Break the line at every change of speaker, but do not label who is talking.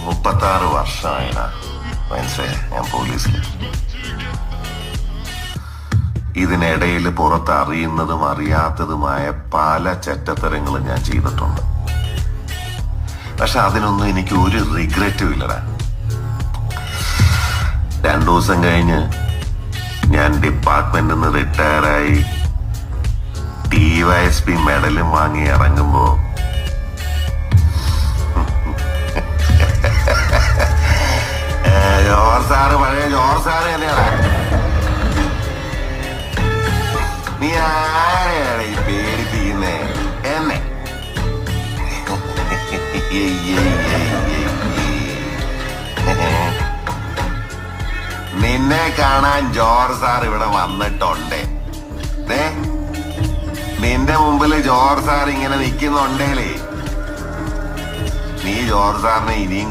36 വർഷമായിന മനസ്സിലായ ഞാൻ പോലീസിൽ. ഇതിനിടയിൽ പുറത്ത് അറിയുന്നതും അറിയാത്തതുമായ പല ചെറ്റത്തരങ്ങളും ഞാൻ ചെയ്തിട്ടുണ്ട്. പക്ഷെ അതിനൊന്നും എനിക്ക് ഒരു റിഗ്രറ്റും ഇല്ലടാ. 2 ദിവസം കഴിഞ്ഞ് ഞാൻ ഡിപ്പാർട്ട്മെന്റിൽ നിന്ന് റിട്ടയറായി DYSP മെഡലും വാങ്ങി ഇറങ്ങുമ്പോ ജോർജ് സാറ് പഴയ ജോർജ് സാറ് തന്നെയാണ്. നീ ആരെയാണ് ഈ പേടിപ്പിക്കുന്നേ എന്നെ? നിന്നെ കാണാൻ ജോർജ് സാർ ഇവിടെ വന്നിട്ടുണ്ട്. നിന്റെ മുമ്പിൽ ജോർജ് സാർ ഇങ്ങനെ നിൽക്കുന്നുണ്ടേലേ നീ ജോർജ് സാറിനെ ഇനിയും